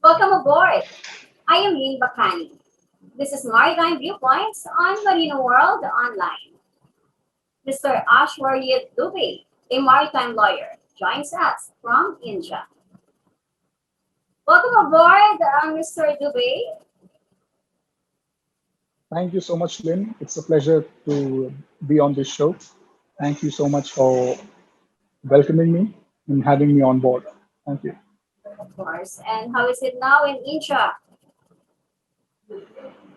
Welcome aboard. I am Lynn Bacani. This is Maritime Viewpoints on Marino World Online. Mr. AISHWARYE Dubey, a maritime lawyer, joins us from India. Welcome aboard, Mr. Dubey. Thank you so much, Lynn. It's a pleasure to be on this show. Thank you so much for welcoming me and having me on board. Thank you. Of course. And how is it now in India?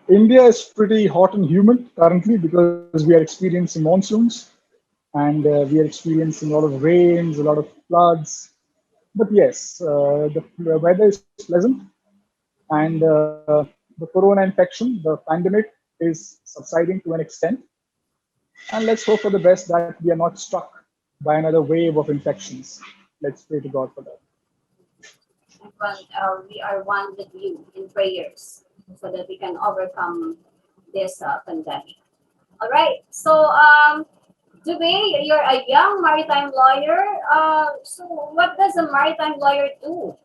India is pretty hot and humid currently because we are experiencing monsoons and we are experiencing a lot of rains, a lot of floods. But yes, the weather is pleasant and the corona infection, the pandemic is subsiding to an extent. And let's hope for the best that we are not struck by another wave of infections. Let's pray to God for that. We are one with you in prayers so that we can overcome this pandemic. All right. So, Dubey, you're a young maritime lawyer. So, what does a maritime lawyer do?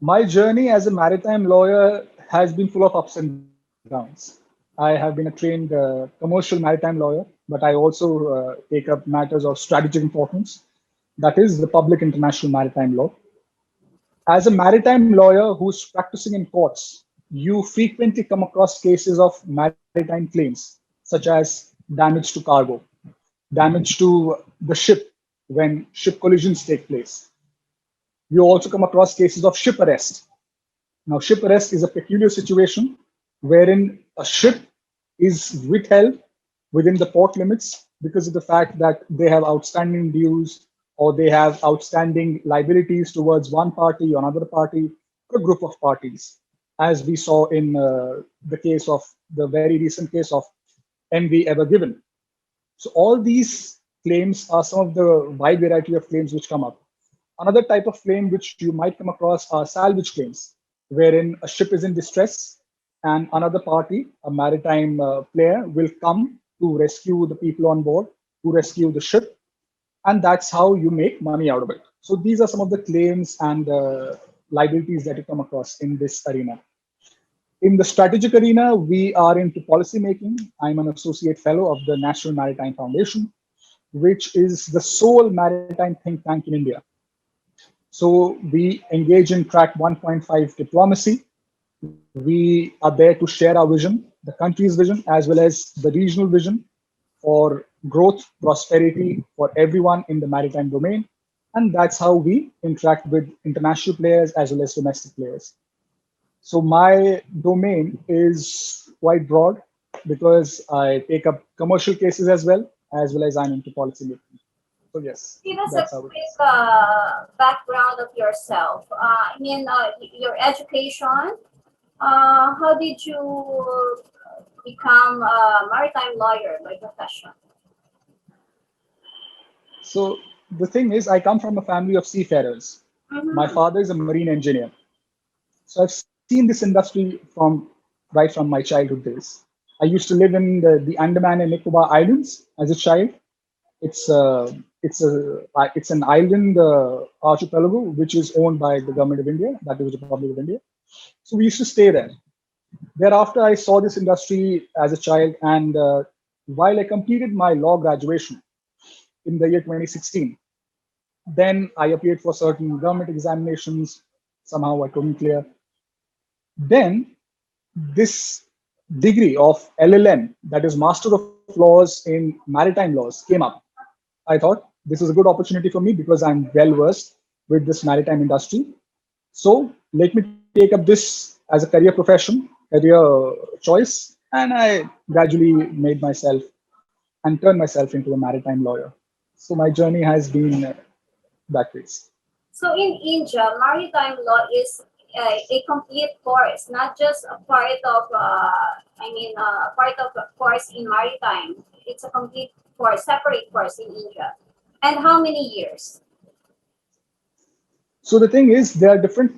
My journey as a maritime lawyer has been full of ups and downs. I have been a trained commercial maritime lawyer, but I also take up matters of strategic importance. That is the public international maritime law. As a maritime lawyer who's practicing in courts, you frequently come across cases of maritime claims, such as damage to cargo, damage to the ship when ship collisions take place. You also come across cases of ship arrest. Now, ship arrest is a peculiar situation wherein a ship is withheld within the port limits because of the fact that they have outstanding dues or they have outstanding liabilities towards one party or another party, a group of parties, as we saw in the case of the very recent case of MV Ever Given. So all these claims are some of the wide variety of claims which come up. Another type of claim which you might come across are salvage claims, wherein a ship is in distress and another party, a maritime player, will come to rescue the people on board, to rescue the ship, and that's how you make money out of it. So these are some of the claims and liabilities that you come across in this arena. In the strategic arena, we are into policy making. I'm an associate fellow of the National Maritime Foundation, which is the sole maritime think tank in India. So we engage in track 1.5 diplomacy. We are there to share our vision, the country's vision, as well as the regional vision for growth, prosperity for everyone in the maritime domain. And that's how we interact with international players as well as domestic players. So my domain is quite broad because I take up commercial cases as well as I'm into policy making. So yes, Give us a that's how it quick is. background of yourself. Your education. How did you become a maritime lawyer by profession? So the thing is, I come from a family of seafarers. My Mm-hmm. father is a marine engineer. So I've seen this industry from right from my childhood days. I used to live in the Andaman and Nicobar Islands as a child. It's an island archipelago which is owned by the government of India, that is the Republic of India. So we used to stay there. Thereafter, I saw this industry as a child, and while I completed my law graduation in the year 2016, then I appeared for certain government examinations. Somehow I couldn't clear. Then this degree of LLM, that is Master of Laws in Maritime Laws, came up. I thought this is a good opportunity for me because I'm well versed with this maritime industry. So let me take up this as a career profession, career choice, and I gradually made myself and turned myself into a maritime lawyer. So my journey has been that way. So in India, maritime law is a complete course, not just a part of, a part of a course in maritime. It's a complete course, separate course in India. And how many years? So the thing is, there are different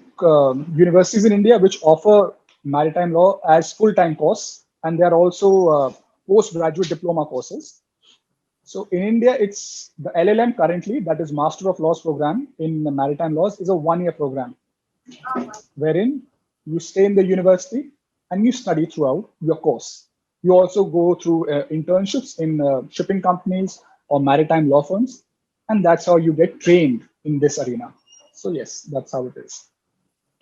universities in India which offer maritime law as full-time course, and there are also postgraduate diploma courses. So in India, it's the LLM currently, that is Master of Laws program in the Maritime Laws, is a 1-year program Oh, my. wherein you stay in the university and you study throughout your course. You also go through internships in shipping companies or maritime law firms, and that's how you get trained in this arena. So yes, that's how it is.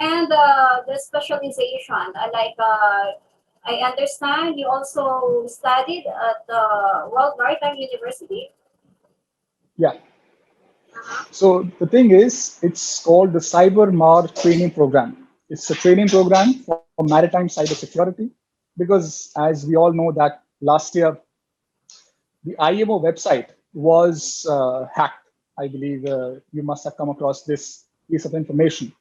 And the specialization, I understand you also studied at the World Maritime University. Yeah. Uh-huh. So the thing is, it's called the Cyber Mar Training Program. It's a training program for maritime cybersecurity because, as we all know, that last year the IMO website was hacked. I believe you must have come across this piece of information.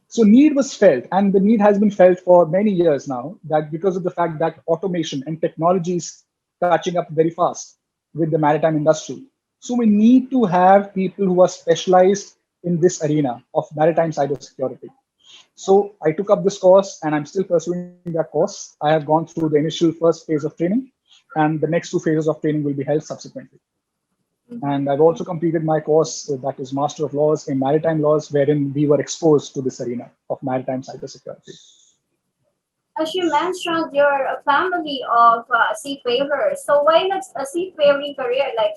So need was felt, and the need has been felt for many years now, that because of the fact that automation and technology is catching up very fast with the maritime industry. So we need to have people who are specialized in this arena of maritime cybersecurity. So I took up this course and I'm still pursuing that course. I have gone through the initial first phase of training, and the next 2 phases of training will be held subsequently. And I've also completed my course, that is Master of Laws in Maritime Laws, wherein we were exposed to this arena of maritime cybersecurity. As you mentioned, you're a family of seafarers. So why not a seafaring career, like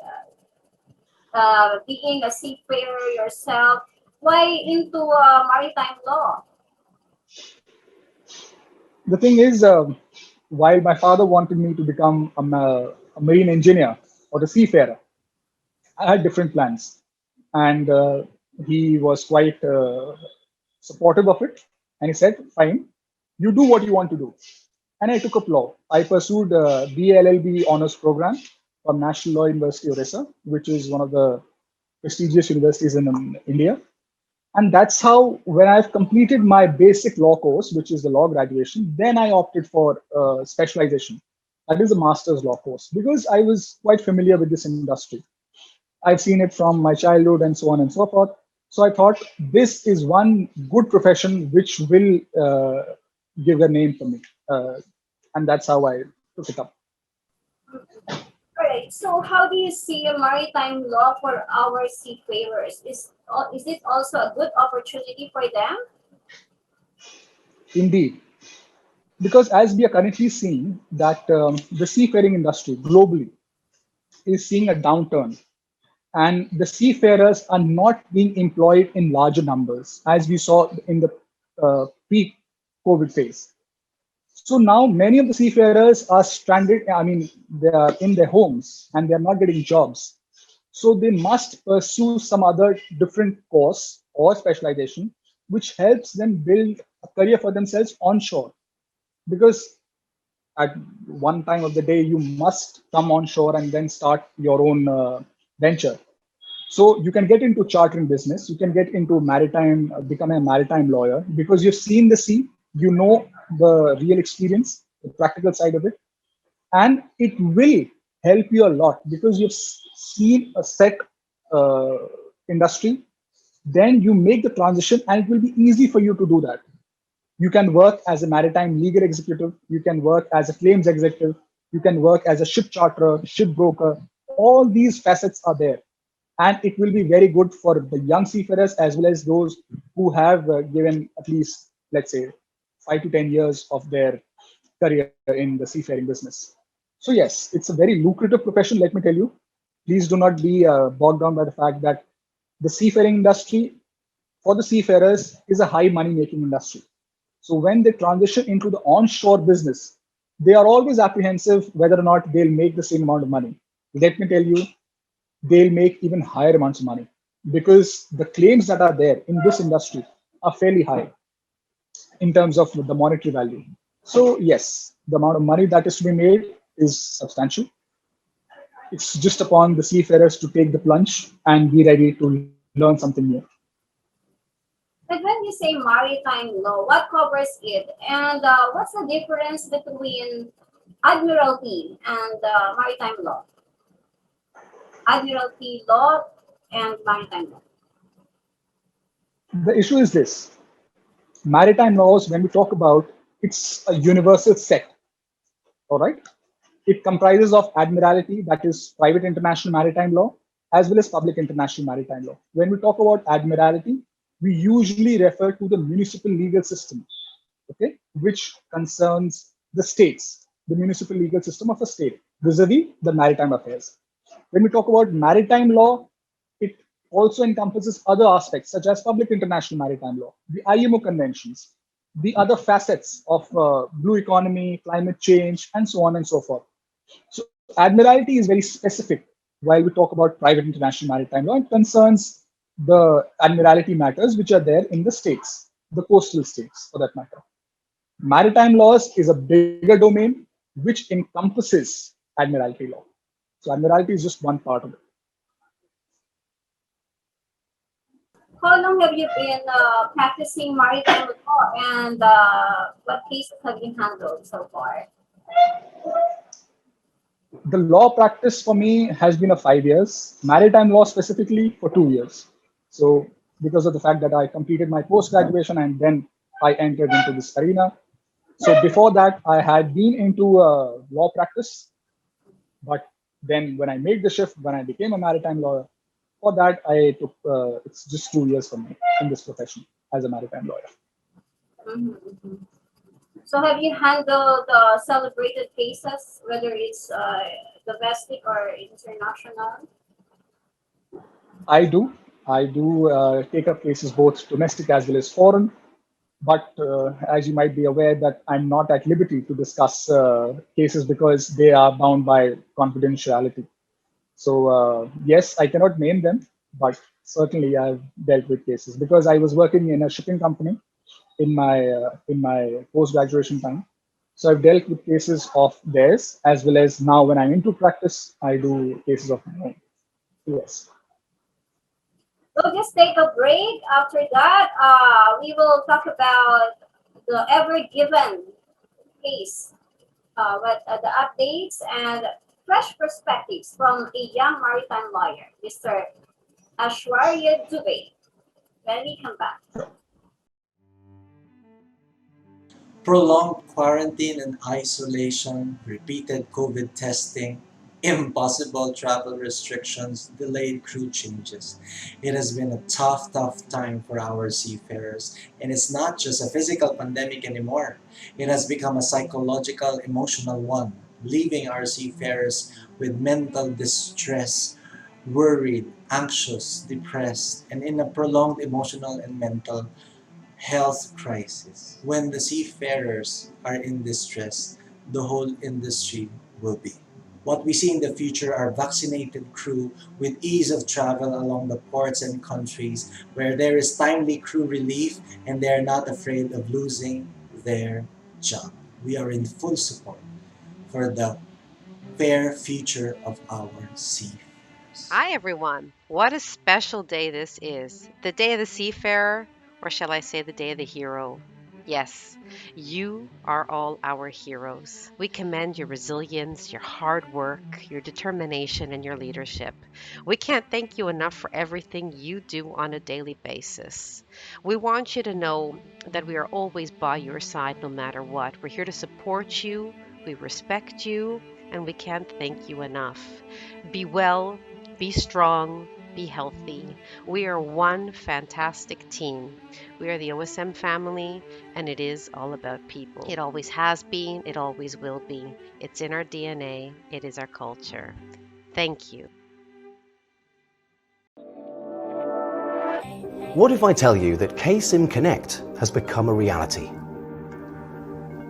being a seafarer yourself? Why into maritime law? The thing is, while my father wanted me to become a marine engineer or a seafarer, I had different plans. And he was quite supportive of it. And he said, fine, you do what you want to do. And I took up law. I pursued a BLLB honors program from National Law University, Orissa, which is one of the prestigious universities in India. And that's how, when I've completed my basic law course, which is the law graduation, then I opted for specialization. That is a master's law course because I was quite familiar with this industry. I've seen it from my childhood and so on and so forth. So I thought this is one good profession which will give a name for me. And that's how I took it up. All right. So how do you see a maritime law for our seafarers? Is it also a good opportunity for them? Indeed, because as we are currently seeing that the seafaring industry globally is seeing a downturn, and the seafarers are not being employed in larger numbers as we saw in the pre-COVID phase. So now many of the seafarers are stranded. I mean, they are in their homes and they are not getting jobs. So they must pursue some other different course or specialization, which helps them build a career for themselves onshore. Because at one time of the day, you must come onshore and then start your own venture. So you can get into chartering business, you can get into maritime, become a maritime lawyer because you've seen the sea, you know the real experience, the practical side of it, and it will help you a lot because you've seen a set uh, industry. Then you make the transition, and it will be easy for you to do that. You can work as a maritime legal executive, you can work as a claims executive, you can work as a ship charterer, ship broker. All these facets are there. And it will be very good for the young seafarers as well as those who have given at least, let's say, 5 to 10 years of their career in the seafaring business. So yes, it's a very lucrative profession, let me tell you. Please do not be bogged down by the fact that the seafaring industry for the seafarers is a high money making industry. So when they transition into the onshore business, they are always apprehensive whether or not they'll make the same amount of money. Let me tell you, they'll make even higher amounts of money because the claims that are there in this industry are fairly high in terms of the monetary value. So yes, the amount of money that is to be made is substantial. It's just upon the seafarers to take the plunge and be ready to learn something new. And when you say maritime law, what covers it? And what's the difference between admiralty and maritime law? Admiralty law and maritime law. The issue is this: maritime laws, when we talk about, it's a universal set, all right? It comprises of admiralty, that is private international maritime law, as well as public international maritime law. When we talk about admiralty, we usually refer to the municipal legal system, okay, which concerns the states, the municipal legal system of a state, vis-a-vis the maritime affairs. When we talk about maritime law, it also encompasses other aspects such as public international maritime law, the IMO conventions, the other facets of blue economy, climate change, and so on and so forth. So admiralty is very specific. While we talk about private international maritime law, it concerns the admiralty matters which are there in the states, the coastal states for that matter. Maritime laws is a bigger domain which encompasses admiralty law. So admiralty is just one part of it. How long have you been practicing maritime law, and what cases have you handled so far? The law practice for me has been 5 years, maritime law specifically for 2 years. So because of the fact that I completed my post-graduation and then I entered into this arena. So before that, I had been into law practice, but then when I made the shift, when I became a maritime lawyer, for that I took, it's just 2 years for me in this profession as a maritime lawyer. Mm-hmm. So have you handled celebrated cases, whether it's domestic or international? I do take up cases both domestic as well as foreign. But as you might be aware that I'm not at liberty to discuss cases because they are bound by confidentiality. So yes, I cannot name them, but certainly I've dealt with cases because I was working in a shipping company in my post-graduation time. So I've dealt with cases of theirs as well as now when I'm into practice, I do cases of my own. Yes. We'll just take a break. After that, we will talk about the Ever Given case, the updates and fresh perspectives from a young maritime lawyer, Mr. AISHWARYE DUBEY. When we come back. Prolonged quarantine and isolation, repeated COVID testing, impossible travel restrictions, delayed crew changes. It has been a tough time for our seafarers. And it's not just a physical pandemic anymore. It has become a psychological, emotional one, leaving our seafarers with mental distress, worried, anxious, depressed, and in a prolonged emotional and mental health crisis. When the seafarers are in distress, the whole industry will be. What we see in the future are vaccinated crew with ease of travel along the ports and countries where there is timely crew relief and they are not afraid of losing their job. We are in full support for the fair future of our seafarers. Hi, everyone. What a special day this is. The day of the seafarer, or shall I say the day of the hero? Yes, you are all our heroes. We commend your resilience, your hard work, your determination, and your leadership. We can't thank you enough for everything you do on a daily basis. We want you to know that we are always by your side no matter what. We're here to support you, we respect you, and we can't thank you enough. Be well, be strong, be healthy. We are one fantastic team. We are the OSM family, and it is all about people. It always has been, it always will be. It's in our DNA, it is our culture. Thank you. What if I tell you that KSIM Connect has become a reality?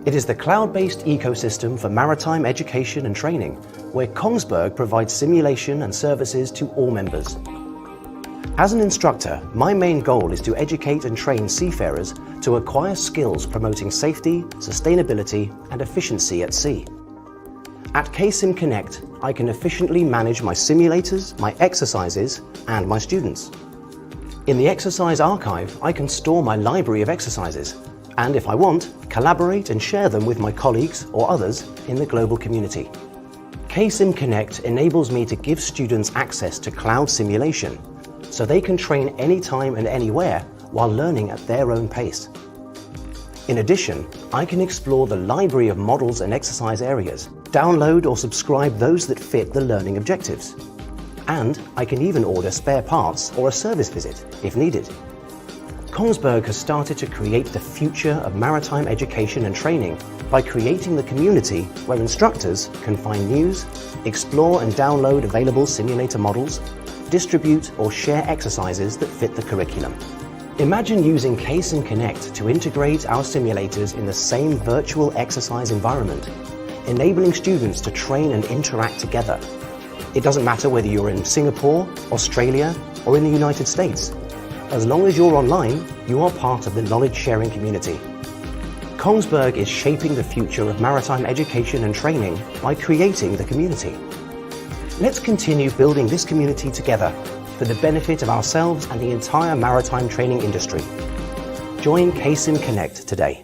It is the cloud-based ecosystem for maritime education and training, where Kongsberg provides simulation and services to all members. As an instructor, my main goal is to educate and train seafarers to acquire skills promoting safety, sustainability, and efficiency at sea. At KSIM Connect, I can efficiently manage my simulators, my exercises, and my students. In the exercise archive, I can store my library of exercises, and if I want, collaborate and share them with my colleagues or others in the global community. KSIM Connect enables me to give students access to cloud simulation, so they can train anytime and anywhere while learning at their own pace. In addition, I can explore the library of models and exercise areas, download or subscribe those that fit the learning objectives. And I can even order spare parts or a service visit if needed. Kongsberg has started to create the future of maritime education and training by creating the community where instructors can find news, explore and download available simulator models, distribute or share exercises that fit the curriculum. Imagine using Case and Connect to integrate our simulators in the same virtual exercise environment, enabling students to train and interact together. It doesn't matter whether you're in Singapore, Australia, or in the United States. As long as you're online, you are part of the knowledge-sharing community. Kongsberg is shaping the future of maritime education and training by creating the community. Let's continue building this community together for the benefit of ourselves and the entire maritime training industry. Join Case and Connect today.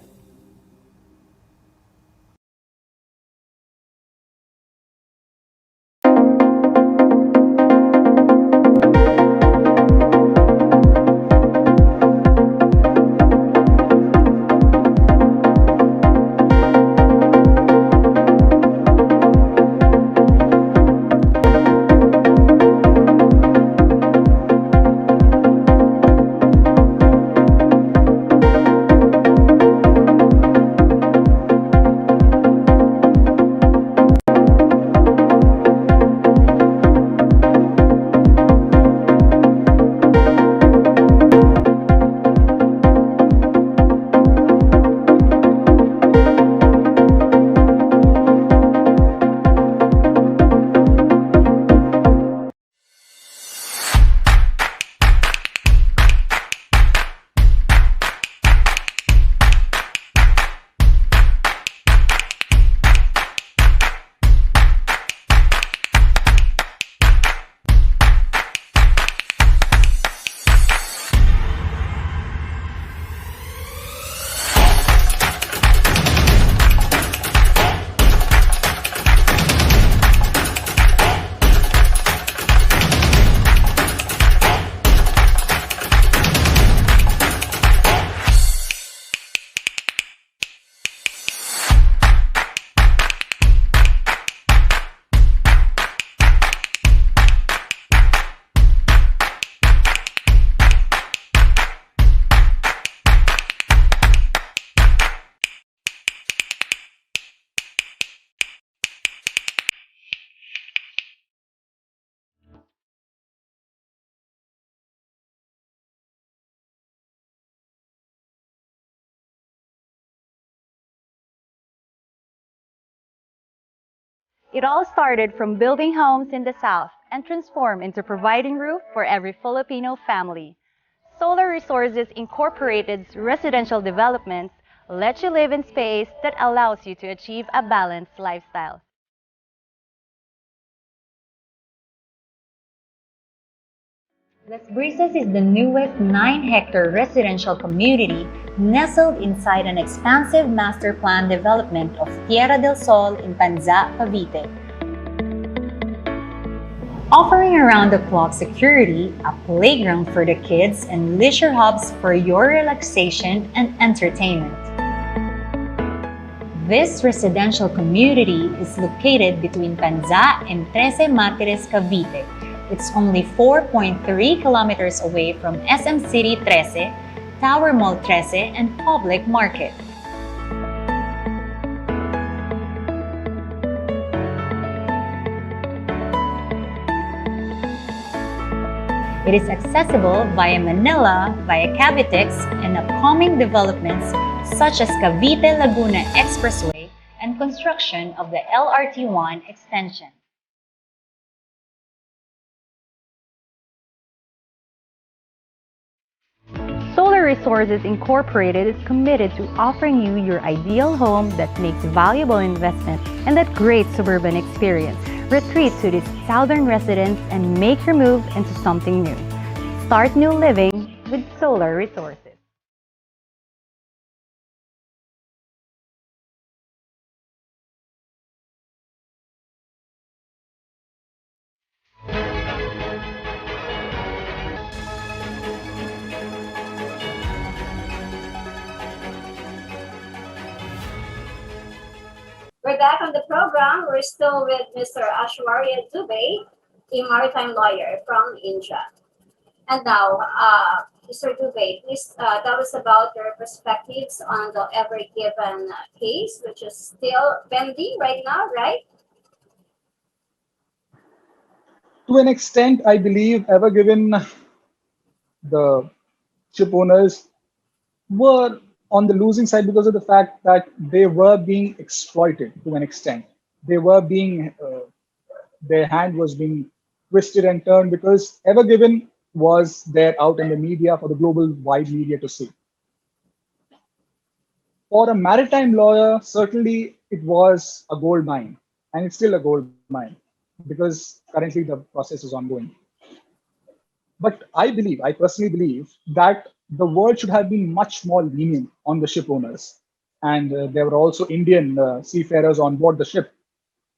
It all started from building homes in the South and transformed into providing roof for every Filipino family. Solar Resources Incorporated's residential developments let you live in space that allows you to achieve a balanced lifestyle. Las Brisas is the newest 9-hectare residential community nestled inside an expansive master plan development of Tierra del Sol in Panza, Cavite. Offering around-the-clock security, a playground for the kids, and leisure hubs for your relaxation and entertainment. This residential community is located between Panza and 13 Martires, Cavite. It's only 4.3 kilometers away from SM City 13, Tower Mall 13, and Public Market. It is accessible via Manila, via Cavitex, and upcoming developments such as Cavite-Laguna Expressway and construction of the LRT-1 extension. Solar Resources Incorporated is committed to offering you your ideal home that makes valuable investment and that great suburban experience. Retreat to this southern residence and make your move into something new. Start new living with Solar Resources. We're back on the program. We're still with Mr. AISHWARYE DUBEY, a maritime lawyer from India. And now, Mr. Dubey, please tell us about your perspectives on the Ever Given case, which is still pending right now, right? To an extent, I believe Ever Given, the ship owners were on the losing side because of the fact that they were being exploited to an extent. They were being, their hand was being twisted and turned because Ever Given was there out in the media for the global wide media to see. For a maritime lawyer, certainly it was a gold mine, and it's still a gold mine because currently the process is ongoing. But I personally believe that the world should have been much more lenient on the ship owners. And there were also Indian seafarers on board the ship.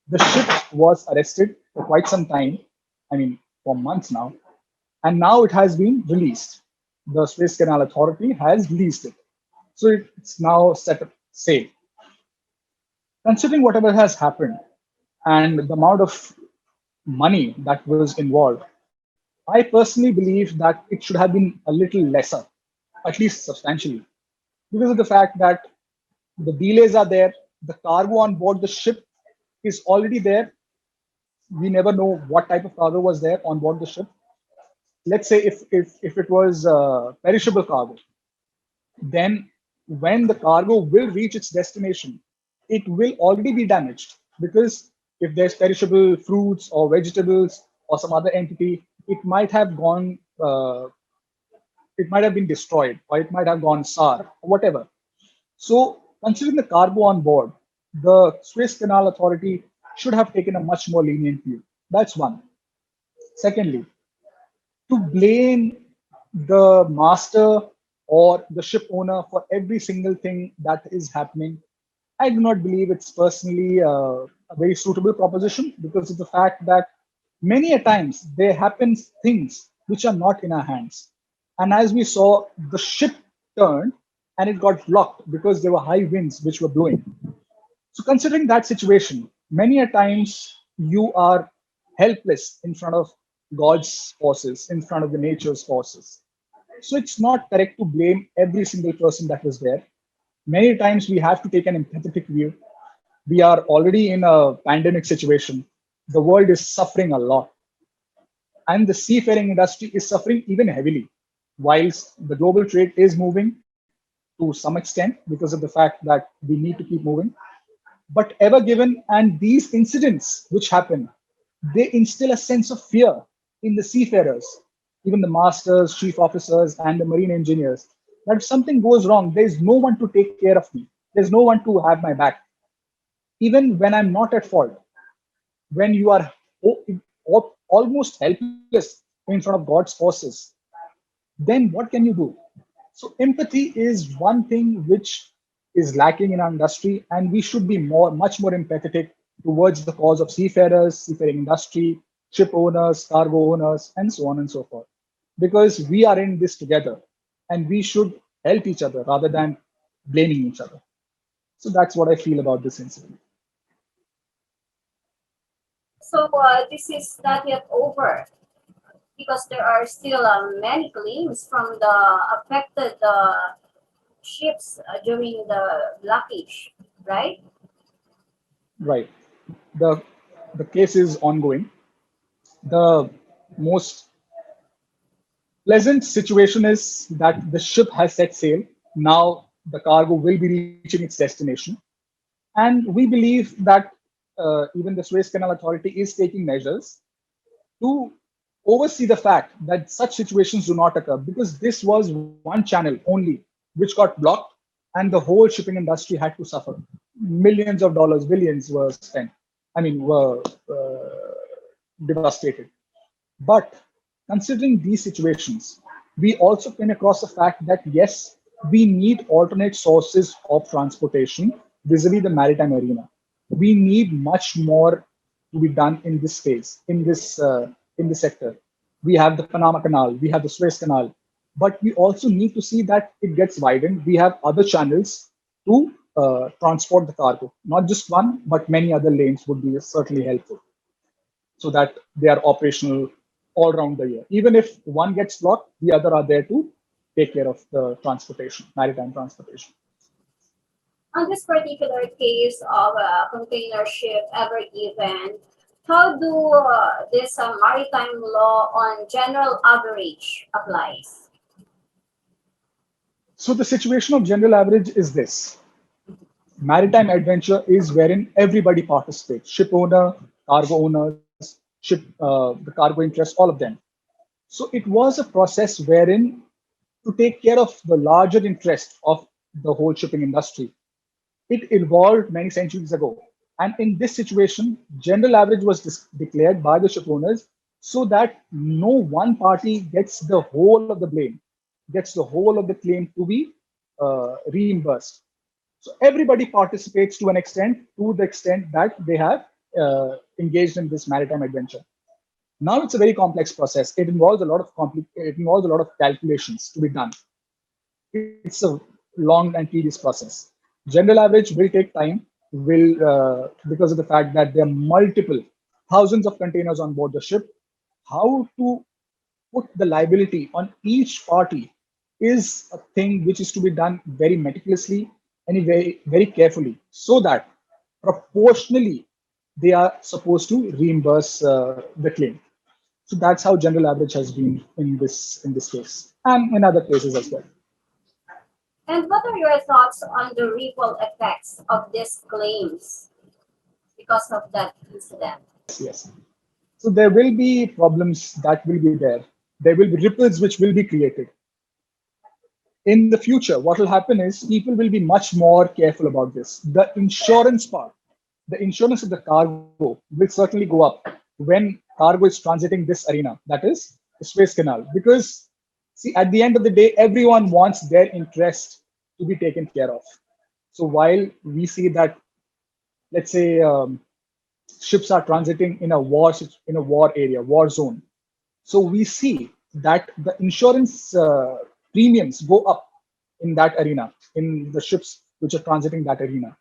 The ship was arrested for quite some time, I mean, for months now, and now it has been released. The Suez Canal Authority has released it. So it's now set up safe. Considering whatever has happened and the amount of money that was involved, I personally believe that it should have been a little lesser, at least substantially, because of the fact that the delays are there, the cargo on board the ship is already there. We never know what type of cargo was there on board the ship. Let's say if it was perishable cargo, then when the cargo will reach its destination, it will already be damaged because if there's perishable fruits or vegetables or some other entity, it might have gone, it might have been destroyed or it might have gone sour or whatever. So considering the cargo on board, the Suez Canal Authority should have taken a much more lenient view. That's one. Secondly, to blame the master or the ship owner for every single thing that is happening, I do not believe it's personally a very suitable proposition because of the fact that many a times there happens things which are not in our hands. And as we saw, the ship turned and it got blocked because there were high winds which were blowing. So considering that situation, many a times you are helpless in front of God's forces, in front of the nature's forces. So it's not correct to blame every single person that was there. Many times we have to take an empathetic view. We are already in a pandemic situation. The world is suffering a lot. And the seafaring industry is suffering even heavily, whilst the global trade is moving to some extent because of the fact that we need to keep moving. But Ever Given and these incidents which happen, they instill a sense of fear in the seafarers, even the masters, chief officers, and the marine engineers, that if something goes wrong, there's no one to take care of me. There's no one to have my back. Even when I'm not at fault, when you are almost helpless in front of God's forces, then what can you do? So empathy is one thing which is lacking in our industry, and we should be much more empathetic towards the cause of seafarers, seafaring industry, ship owners, cargo owners, and so on and so forth. Because we are in this together, and we should help each other rather than blaming each other. So that's what I feel about this incident. So this is not yet over because there are still many claims from the affected ships during the blockage, right? Right. The case is ongoing. The most pleasant situation is that the ship has set sail. Now the cargo will be reaching its destination. And we believe that even the Suez Canal Authority is taking measures to oversee the fact that such situations do not occur, because this was one channel only which got blocked and the whole shipping industry had to suffer. Millions of dollars, billions were spent, were devastated. But considering these situations, we also came across the fact that yes, we need alternate sources of transportation vis-a-vis the maritime arena. We need much more to be done in this space, in this sector. We have the Panama Canal, we have the Suez Canal, but we also need to see that it gets widened. We have other channels to transport the cargo. Not just one, but many other lanes would be certainly helpful, so that they are operational all around the year. Even if one gets blocked, the other are there to take care of the transportation, maritime transportation. On this particular case of a container ship ever given, how do this maritime law on general average applies? So the situation of general average is this. Maritime adventure is wherein everybody participates, ship owner, cargo owners, the cargo interests, all of them. So it was a process wherein, to take care of the larger interest of the whole shipping industry, it evolved many centuries ago. And in this situation, general average was declared by the ship owners so that no one party gets the whole of the blame, gets the whole of the claim to be reimbursed. So everybody participates to the extent that they have engaged in this maritime adventure. Now it's a very complex process. It involves a lot of calculations to be done. It's a long and tedious process. General average will take time, will because of the fact that there are multiple thousands of containers on board the ship. How to put the liability on each party is a thing which is to be done very meticulously and very, very carefully, so that proportionally they are supposed to reimburse the claim. So that's how general average has been in this case and in other cases as well. And what are your thoughts on the ripple effects of these claims because of that incident? Yes. So there will be problems that will be there. There will be ripples which will be created. In the future, what will happen is people will be much more careful about this. The insurance part, the insurance of the cargo will certainly go up when cargo is transiting this arena, that is the Suez Canal. Because, see, at the end of the day, everyone wants their interest to be taken care of. So while we see that, let's say, ships are transiting in a war area, war zone, so we see that the insurance premiums go up in that arena, in the ships which are transiting that arena.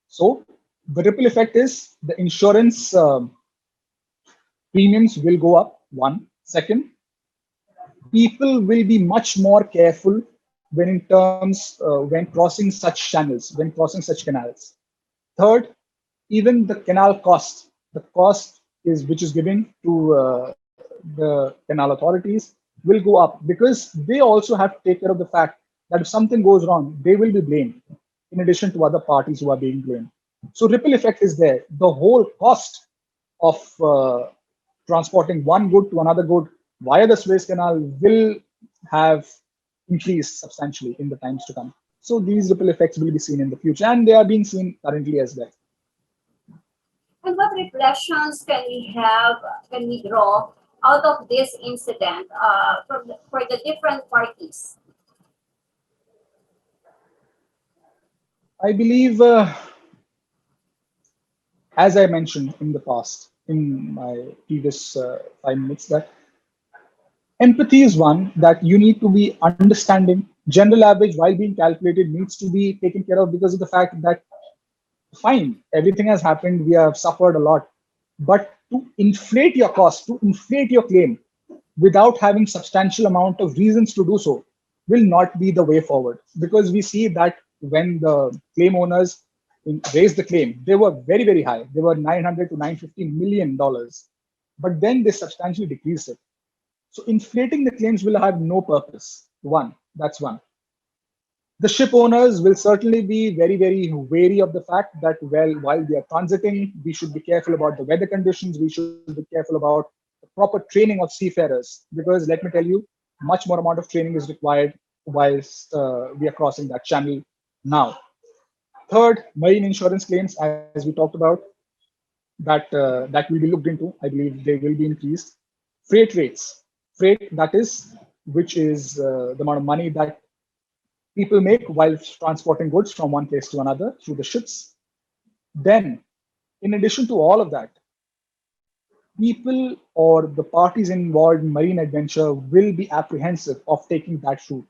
So the ripple effect is the insurance premiums will go up. One. Second, people will be much more careful when crossing such channels, when crossing such canals. Third, even the canal cost, the cost is which is given to the canal authorities will go up, because they also have to take care of the fact that if something goes wrong, they will be blamed in addition to other parties who are being blamed. So ripple effect is there. The whole cost of transporting one good to another good via the Suez Canal will have increased substantially in the times to come. So these ripple effects will be seen in the future, and they are being seen currently as well. And what reflections can we draw out of this incident for the different parties? I believe, as I mentioned in the past, in my previous 5 minutes, that empathy is one that you need to be understanding. General average, while being calculated, needs to be taken care of because of the fact that, fine, everything has happened, we have suffered a lot, but to inflate your cost, to inflate your claim without having substantial amount of reasons to do so will not be the way forward. Because we see that when the claim owners raised the claim, they were very, very high. They were 900 to 950 million dollars, but then they substantially decreased it. So inflating the claims will have no purpose. That's one. The ship owners will certainly be very, very wary of the fact that, well, while they are transiting, we should be careful about the weather conditions. We should be careful about the proper training of seafarers, because let me tell you, much more amount of training is required whilst we are crossing that channel now. Third, marine insurance claims, as we talked about, that will be looked into. I believe they will be increased. Freight rates, that is, which is the amount of money that people make while transporting goods from one place to another through the ships. Then, in addition to all of that, people or the parties involved in marine adventure will be apprehensive of taking that route,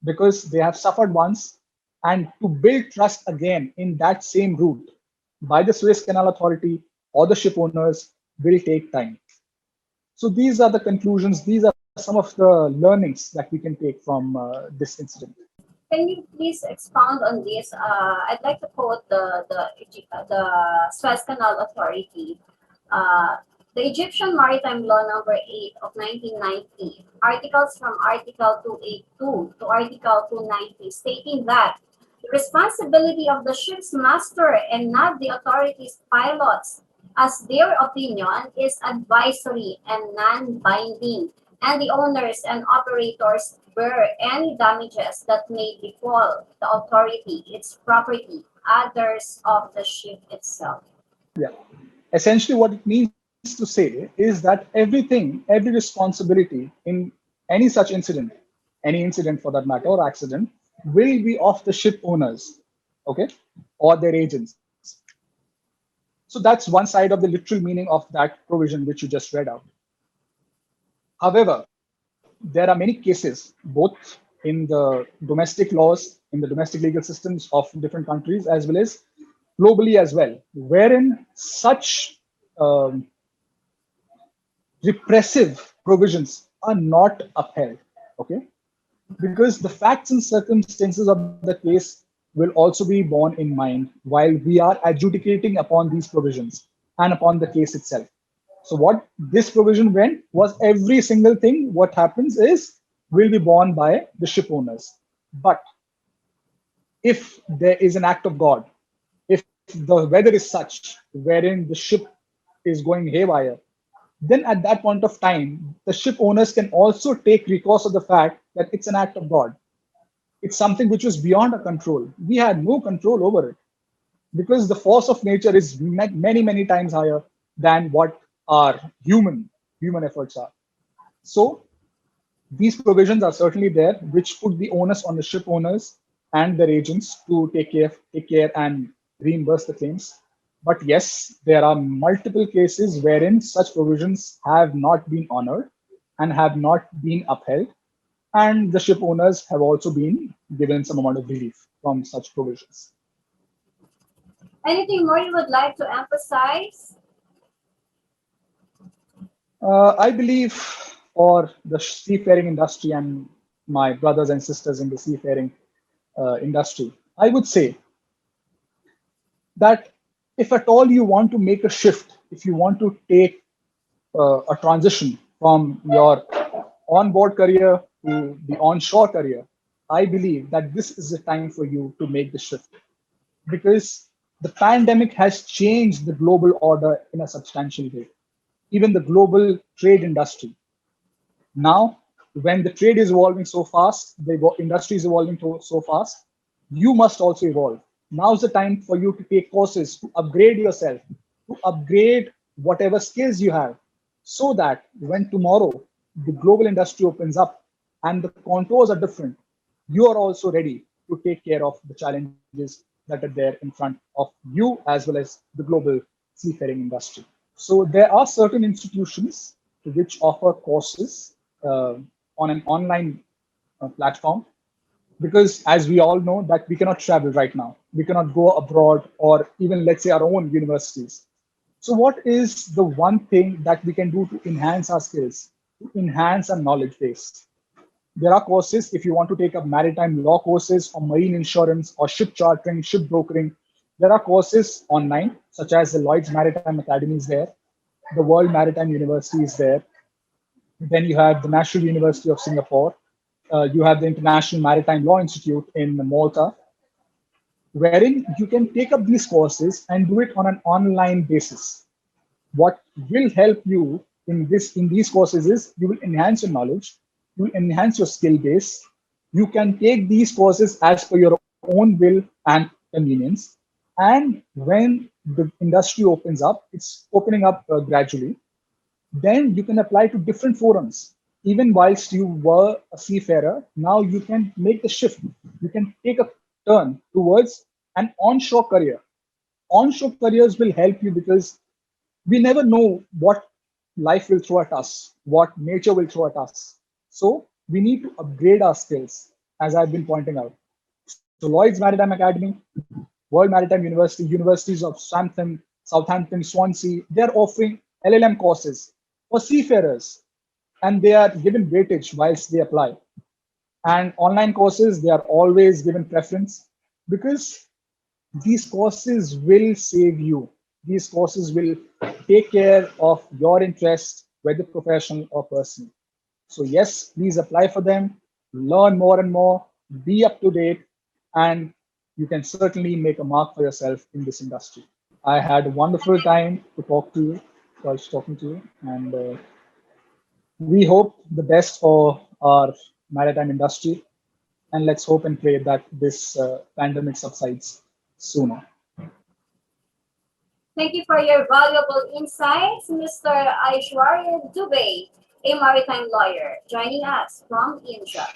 because they have suffered once And to build trust again in that same route by the Suez Canal Authority or the ship owners will take time. So these are the conclusions, these are some of the learnings that we can take from this incident. Can you please expound on this? I'd like to quote the Suez Canal Authority. Uh, the Egyptian Maritime Law number 8 of 1990, articles from Article 282 to Article 290, stating that the responsibility of the ship's master and not the authority's pilots, as their opinion is advisory and non-binding, and the owners and operators bear any damages that may befall the authority, its property, others of the ship itself. Yeah. Essentially, what it means to say is that everything, every responsibility in any such incident, any incident for that matter, or accident, will be of the ship owners, okay, or their agents. So that's one side of the literal meaning of that provision which you just read out. However, there are many cases, both in the domestic laws, in the domestic legal systems of different countries, as well as globally as well, wherein such repressive provisions are not upheld. Okay, because the facts and circumstances of the case will also be borne in mind while we are adjudicating upon these provisions and upon the case itself. So what this provision went was every single thing what happens is will be borne by the ship owners. But if there is an act of God, if the weather is such wherein the ship is going haywire, then at that point of time, the ship owners can also take recourse of the fact that it's an act of God. It's something which was beyond our control. We had no control over it because the force of nature is many, many times higher than what our human efforts are. So these provisions are certainly there, which put the onus on the ship owners and their agents to take care and reimburse the claims. But yes, there are multiple cases wherein such provisions have not been honored and have not been upheld. And the ship owners have also been given some amount of relief from such provisions. Anything more you would like to emphasize? I believe for the seafaring industry and my brothers and sisters in the seafaring industry, I would say that if at all you want to make a shift, if you want to take a transition from your onboard career to the onshore career, I believe that this is the time for you to make the shift because the pandemic has changed the global order in a substantial way, even the global trade industry. Now, when the trade is evolving so fast, the industry is evolving so fast, you must also evolve. Now's the time for you to take courses, to upgrade yourself, to upgrade whatever skills you have, so that when tomorrow the global industry opens up and the contours are different, you are also ready to take care of the challenges that are there in front of you as well as the global seafaring industry. So there are certain institutions which offer courses on an online platform because as we all know that we cannot travel right now. We cannot go abroad or even let's say our own universities. So what is the one thing that we can do to enhance our skills, to enhance our knowledge base? There are courses if you want to take up maritime law courses or marine insurance or ship chartering, ship brokering. There are courses online such as the Lloyd's Maritime Academy is there, the World Maritime University is there. Then you have the National University of Singapore. You have the International Maritime Law Institute in Malta, wherein you can take up these courses and do it on an online basis. What will help you in these courses is you will enhance your knowledge, you will enhance your skill base. You can take these courses as per your own will and convenience. And when the industry opens up, it's opening up gradually, then you can apply to different forums. Even whilst you were a seafarer, now you can make the shift. You can take a turn towards an onshore career. Onshore careers will help you because we never know what life will throw at us, what nature will throw at us. So we need to upgrade our skills, as I've been pointing out. So Lloyd's Maritime Academy, World Maritime University, universities of Southampton, Swansea, they're offering LLM courses for seafarers, and they are given weightage whilst they apply. And online courses, they are always given preference because these courses will save you. These courses will take care of your interest, whether professional or personal. So yes, please apply for them, learn more and more, be up to date, and you can certainly make a mark for yourself in this industry. I had a wonderful time to talk to you, whilst talking to you, and we hope the best for our maritime industry, and let's hope and pray that this pandemic subsides sooner. Thank you for your valuable insights, Mr. Aishwarye Dubey, a maritime lawyer, joining us from India.